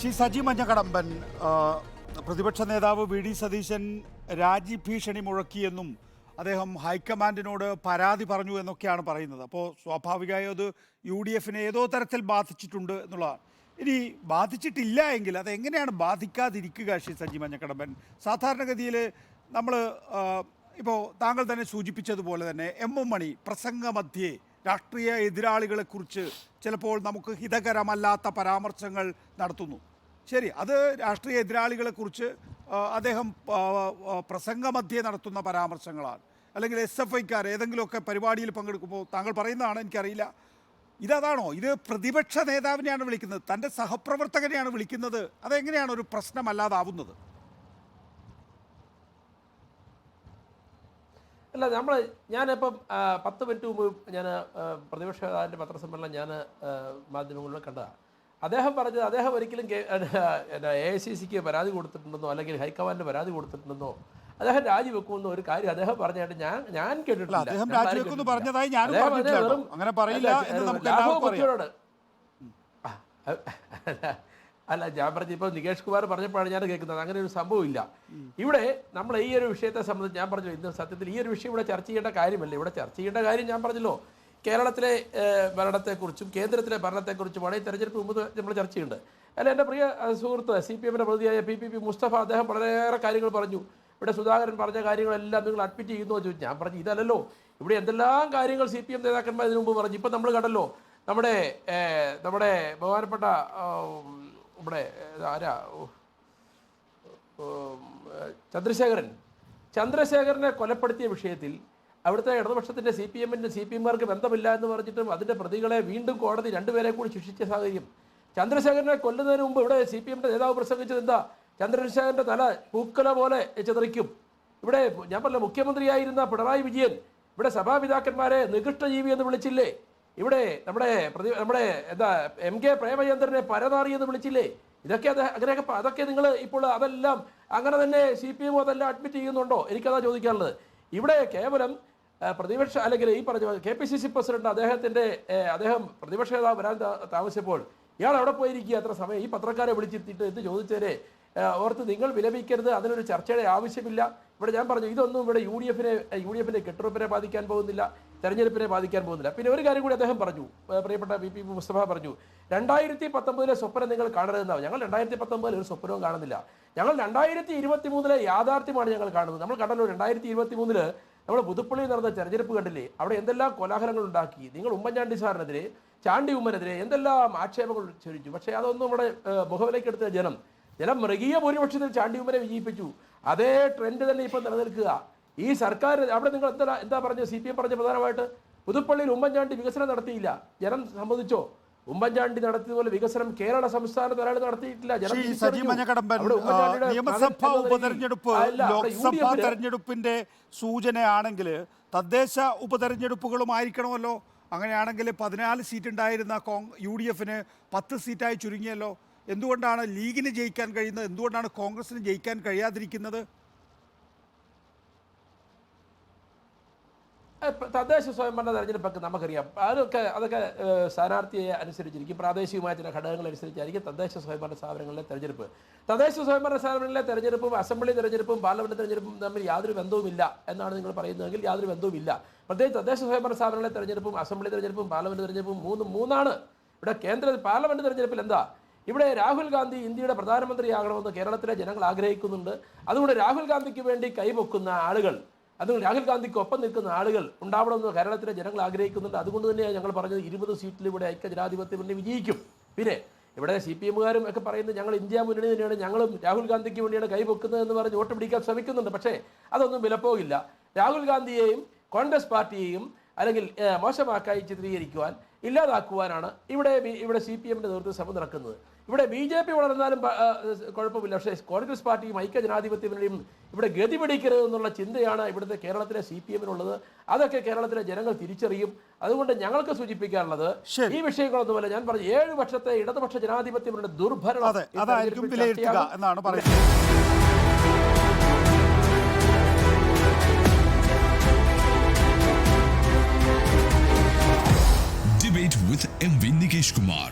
ശ്രീ സജി മഞ്ഞക്കടമ്പൻ, പ്രതിപക്ഷ നേതാവ് V D Satheesan രാജ്യഭീഷണി മുഴക്കിയെന്നും അദ്ദേഹം ഹൈക്കമാൻഡിനോട് പരാതി പറഞ്ഞു എന്നൊക്കെയാണ് പറയുന്നത്. അപ്പോൾ സ്വാഭാവികമായും അത് യു ഡി എഫിനെ ഏതോ തരത്തിൽ ബാധിച്ചിട്ടുണ്ട് എന്നുള്ളതാണ്. ഇനി ബാധിച്ചിട്ടില്ല എങ്കിൽ അതെങ്ങനെയാണ് ബാധിക്കാതിരിക്കുക? ശ്രീ സജി മഞ്ഞക്കടമ്പൻ, സാധാരണഗതിയിൽ നമ്മൾ ഇപ്പോൾ താങ്കൾ തന്നെ സൂചിപ്പിച്ചതുപോലെ തന്നെ എം മണി പ്രസംഗമധ്യേ രാഷ്ട്രീയ എതിരാളികളെക്കുറിച്ച് ചിലപ്പോൾ നമുക്ക് ഹിതകരമല്ലാത്ത പരാമർശങ്ങൾ നടത്തുന്നു. ശരി, അത് രാഷ്ട്രീയ എതിരാളികളെക്കുറിച്ച് അദ്ദേഹം പ്രസംഗമധ്യേ നടത്തുന്ന പരാമർശങ്ങളാണ്. അല്ലെങ്കിൽ SFIക്കാർ ഏതെങ്കിലുമൊക്കെ പരിപാടിയിൽ പങ്കെടുക്കുമ്പോൾ താങ്കൾ പറയുന്നതാണ്, എനിക്കറിയില്ല. ഇതാണോ? ഇത് പ്രതിപക്ഷ നേതാവിനെയാണ് വിളിക്കുന്നത്, തൻ്റെ സഹപ്രവർത്തകനെയാണ് വിളിക്കുന്നത്. അതെങ്ങനെയാണ് ഒരു പ്രശ്നമല്ലാതാവുന്നത്? അല്ല, ഞാനിപ്പം 10 മിനിറ്റ് മുമ്പ് ഞാൻ പ്രതിപക്ഷ നേതാവിൻ്റെ പത്രസമ്മേളനം ഞാൻ മാധ്യമങ്ങളിലൂടെ കണ്ടതാണ്. അദ്ദേഹം പറഞ്ഞത് അദ്ദേഹം ഒരിക്കലും AICCക്ക് പരാതി കൊടുത്തിട്ടുണ്ടെന്നോ അല്ലെങ്കിൽ ഹൈക്കമാൻഡിന് പരാതി കൊടുത്തിട്ടുണ്ടെന്നോ അദ്ദേഹം രാജിവെക്കുമെന്നോ ഒരു കാര്യം അദ്ദേഹം പറഞ്ഞായിട്ട് ഞാൻ കേട്ടിട്ടില്ല. അല്ല, ഞാൻ പറഞ്ഞ ഇപ്പോൾ നികേഷ് കുമാർ പറഞ്ഞപ്പോഴാണ് ഞാൻ കേൾക്കുന്നത്. അങ്ങനെ ഒരു സംഭവമില്ല. ഇവിടെ നമ്മൾ ഈ ഒരു വിഷയത്തെ സംബന്ധിച്ച് ഞാൻ പറഞ്ഞു, ഇന്ന് സത്യത്തിൽ ഈ ഒരു വിഷയം ഇവിടെ ചർച്ച ചെയ്യേണ്ട കാര്യമല്ല. ഇവിടെ ചർച്ച ചെയ്യേണ്ട കാര്യം ഞാൻ പറഞ്ഞല്ലോ, കേരളത്തിലെ ഭരണത്തെക്കുറിച്ചും കേന്ദ്രത്തിലെ ഭരണത്തെക്കുറിച്ചുമാണ് ഈ തെരഞ്ഞെടുപ്പ് മുമ്പ് നമ്മൾ ചർച്ച ചെയ്യുന്നത്. അല്ല, എൻ്റെ പ്രിയ സുഹൃത്ത് CPMൻ്റെ പ്രതിയായ PPP മുസ്തഫ അദ്ദേഹം വളരെയേറെ കാര്യങ്ങൾ പറഞ്ഞു. ഇവിടെ സുധാകരൻ പറഞ്ഞ കാര്യങ്ങളെല്ലാം നിങ്ങൾ അഡ്മിറ്റ് ചെയ്യുന്നു ചോദിച്ചു. ഞാൻ പറഞ്ഞു ഇതല്ലല്ലോ, ഇവിടെ എന്തെല്ലാം കാര്യങ്ങൾ CPM നേതാക്കന്മാർ ഇതിനു മുമ്പ് പറഞ്ഞു. ഇപ്പം നമ്മൾ കണ്ടല്ലോ, നമ്മുടെ ബഹുമാനപ്പെട്ട ഇവിടെ ആരാ ചന്ദ്രശേഖരനെ കൊലപ്പെടുത്തിയ വിഷയത്തിൽ അവിടുത്തെ ഇടതുപക്ഷത്തിൻ്റെ CPMമാർക്ക് ബന്ധമില്ല എന്ന് പറഞ്ഞിട്ടും അതിൻ്റെ പ്രതികളെ വീണ്ടും കോടതി 2 പേരെ കൂടി ശിക്ഷിച്ച സാഹചര്യം. ചന്ദ്രശേഖരനെ കൊല്ലുന്നതിന് മുമ്പ് ഇവിടെ CPMൻ്റെ നേതാവ് പ്രസംഗിച്ചത് എന്താ? ചന്ദ്രശേഖരൻ്റെ തല പൂക്കല പോലെ ചിതറിക്കും. ഇവിടെ ഞാൻ പറഞ്ഞ മുഖ്യമന്ത്രിയായിരുന്ന പിണറായി വിജയൻ ഇവിടെ സഭാപിതാക്കന്മാരെ നികൃഷ്ടജീവി എന്ന് വിളിച്ചില്ലേ? ഇവിടെ നമ്മുടെ എന്താ MK പ്രേമചന്ദ്രനെ പരനാറി എന്ന് വിളിച്ചില്ലേ? ഇതൊക്കെ അതൊക്കെ നിങ്ങൾ ഇപ്പോൾ അതെല്ലാം അങ്ങനെ തന്നെ CPM അതെല്ലാം അഡ്മിറ്റ് ചെയ്യുന്നുണ്ടോ? എനിക്കതാ ചോദിക്കാനുള്ളത്. ഇവിടെ കേവലം പ്രതിപക്ഷ അല്ലെങ്കിൽ ഈ പറഞ്ഞ KPCC പ്രസിഡന്റ് അദ്ദേഹം പ്രതിപക്ഷ നേതാവ് വരാൻ താമസിച്ചപ്പോൾ ഇയാൾ അവിടെ പോയിരിക്കുക അത്ര സമയം. ഈ പത്രക്കാരെ വിളിച്ചിട്ട് എന്ത് ചോദിച്ചേരെ ഓർത്ത് നിങ്ങൾ വിലപിക്കരുത്, അതിനൊരു ചർച്ചയുടെ ആവശ്യമില്ല. ഇവിടെ ഞാൻ പറഞ്ഞു, ഇതൊന്നും ഇവിടെ യു ഡി എഫിനെ കെട്ടുറപ്പിനെ ബാധിക്കാൻ പോകുന്നില്ല, തെരഞ്ഞെടുപ്പിനെ ബാധിക്കാൻ പോകുന്നില്ല. പിന്നെ ഒരു കാര്യം കൂടി അദ്ദേഹം പറഞ്ഞു, പ്രിയപ്പെട്ട PPP മുസ്തഫ പറഞ്ഞു, 2019 സ്വപ്നം നിങ്ങൾ കാണരുതെന്നാവും. ഞങ്ങൾ 2019 ഒരു സ്വപ്നവും കാണുന്നില്ല. ഞങ്ങൾ 2023 യാഥാർത്ഥ്യമാണ് ഞങ്ങൾ കാണുന്നത്. നമ്മൾ കണ്ടല്ലോ, 2023 നമ്മൾ പുതുപ്പള്ളിയിൽ നടന്ന തെരഞ്ഞെടുപ്പ് കണ്ടില്ലേ? അവിടെ എന്തെല്ലാം കോലാഹലങ്ങൾ ഉണ്ടാക്കി. നിങ്ങൾ ഉമ്മൻചാണ്ടി സാറിനെതിരെ, ചാണ്ടി ഉമ്മനെതിരെ എന്തെല്ലാം ആക്ഷേപങ്ങൾ ചൊരിച്ചു. പക്ഷേ അതൊന്നും നമ്മുടെ മുഖവിലേക്കെടുത്ത ജനം മൃഗീയ ഭൂരിപക്ഷത്തിൽ ചാണ്ടി ഉമ്മനെ വിജയിപ്പിച്ചു. അതേ ട്രെൻഡ് തന്നെ ഇപ്പം നിലനിൽക്കുക. ഈ സർക്കാർ അവിടെ നിങ്ങൾ എന്താ പറഞ്ഞത്? CPM പറഞ്ഞ പ്രധാനമായിട്ട് പുതുപ്പള്ളിയിൽ ഉമ്മൻചാണ്ടി വികസനം നടത്തിയില്ല. ജനം സമ്മതിച്ചോ? ഉമ്മൻചാണ്ടി നടത്തിയതുപോലെ വികസനം കേരള സംസ്ഥാനത്ത് ഒരാൾ നടത്തിയിട്ടില്ല. നിയമസഭാ ഉപതെരഞ്ഞെടുപ്പ് ലോക്സഭാ തെരഞ്ഞെടുപ്പിന്റെ സൂചനയാണെങ്കിൽ തദ്ദേശ ഉപതെരഞ്ഞെടുപ്പുകളും ആയിരിക്കണമല്ലോ. അങ്ങനെയാണെങ്കിൽ 14 സീറ്റ് ഉണ്ടായിരുന്ന UDFന് 10 സീറ്റായി ചുരുങ്ങിയല്ലോ. എന്തുകൊണ്ടാണ് ലീഗിന് ജയിക്കാൻ കഴിയുന്നത്? എന്തുകൊണ്ടാണ് കോൺഗ്രസിന് ജയിക്കാൻ കഴിയാതിരിക്കുന്നത്? തദ്ദേശ സ്വയംഭരണ തെരഞ്ഞെടുപ്പൊക്കെ നമുക്കറിയാം. അതൊക്കെ സ്ഥാനാർത്ഥിയെ അനുസരിച്ചിരിക്കും, പ്രാദേശികമായ ചില ഘടകങ്ങൾ അനുസരിച്ചായിരിക്കും തദ്ദേശ സ്വയംഭരണ സ്ഥാപനങ്ങളിലെ തെരഞ്ഞെടുപ്പ്. തദ്ദേശ സ്വയംഭരണ സ്ഥാപനങ്ങളിലെ തെരഞ്ഞെടുപ്പും അസംബ്ലി തെരഞ്ഞെടുപ്പും പാർലമെന്റ് തെരഞ്ഞെടുപ്പും തമ്മിൽ യാതൊരു ബന്ധവുമില്ല എന്നാണ് നിങ്ങൾ പറയുന്നതെങ്കിൽ യാതൊരു ബന്ധവുമില്ല. പ്രത്യേകിച്ച് തദ്ദേശ സ്വയംഭരണ സ്ഥാപനങ്ങളിലെ തെരഞ്ഞെടുപ്പും അസംബ്ലി തെരഞ്ഞെടുപ്പും പാർലമെന്റ് തെരഞ്ഞെടുപ്പും മൂന്നാണ്. ഇവിടെ പാർലമെന്റ് തെരഞ്ഞെടുപ്പിൽ എന്താ? ഇവിടെ രാഹുൽ ഗാന്ധി ഇന്ത്യയുടെ പ്രധാനമന്ത്രിയാകണമെന്ന് കേരളത്തിലെ ജനങ്ങൾ ആഗ്രഹിക്കുന്നുണ്ട്. അതുകൊണ്ട് രാഹുൽ ഗാന്ധിക്ക് വേണ്ടി കൈപൊക്കുന്ന ആളുകൾ, അതുകൊണ്ട് രാഹുൽ ഗാന്ധിക്ക് ഒപ്പം നിൽക്കുന്ന ആളുകൾ ഉണ്ടാവണമെന്ന് കേരളത്തിലെ ജനങ്ങൾ ആഗ്രഹിക്കുന്നുണ്ട്. അതുകൊണ്ട് തന്നെയാണ് ഞങ്ങൾ പറഞ്ഞത് 20 സീറ്റിൽ ഇവിടെ ഐക്യജനാധിപത്യ മുന്നണി വിജയിക്കും. പിന്നെ ഇവിടെ CPMകാരും ഒക്കെ പറയുന്നത് ഞങ്ങൾ ഇന്ത്യ മുന്നണി തന്നെയാണ്, ഞങ്ങളും രാഹുൽ ഗാന്ധിക്ക് വേണ്ടിയാണ് കൈപൊക്കുന്നത് എന്ന് പറഞ്ഞ് വോട്ട് പിടിക്കാൻ ശ്രമിക്കുന്നുണ്ട്. പക്ഷേ അതൊന്നും വിലപ്പോകില്ല. രാഹുൽ ഗാന്ധിയെയും കോൺഗ്രസ് പാർട്ടിയെയും അല്ലെങ്കിൽ മോശമാക്കായി ചിത്രീകരിക്കുവാൻ, ഇല്ലാതാക്കുവാനാണ് ഇവിടെ CPMൻ്റെ നേതൃത്വ ശ്രമം നടക്കുന്നത്. ഇവിടെ BJP വളർന്നാലും കുഴപ്പമില്ല. പക്ഷേ കോൺഗ്രസ് പാർട്ടിയും ഐക്യജനാധിപത്യ മുന്നണിയും ഇവിടെ ഗതി പിടിക്കരുത് എന്നുള്ള ചിന്തയാണ് ഇവിടുത്തെ കേരളത്തിലെ CPMനുള്ളത്. അതൊക്കെ കേരളത്തിലെ ജനങ്ങൾ തിരിച്ചറിയും. അതുകൊണ്ട് ഞങ്ങൾക്ക് സൂചിപ്പിക്കാനുള്ളത് ഈ വിഷയങ്ങളൊന്നുമല്ല. ഞാൻ പറഞ്ഞു 7 വർഷത്തെ ഇടതുപക്ഷ ജനാധിപത്യ മുന്നണി ദുർഭരണം എന്നാണ് പറയുന്നത്. with MV Nikesh Kumar.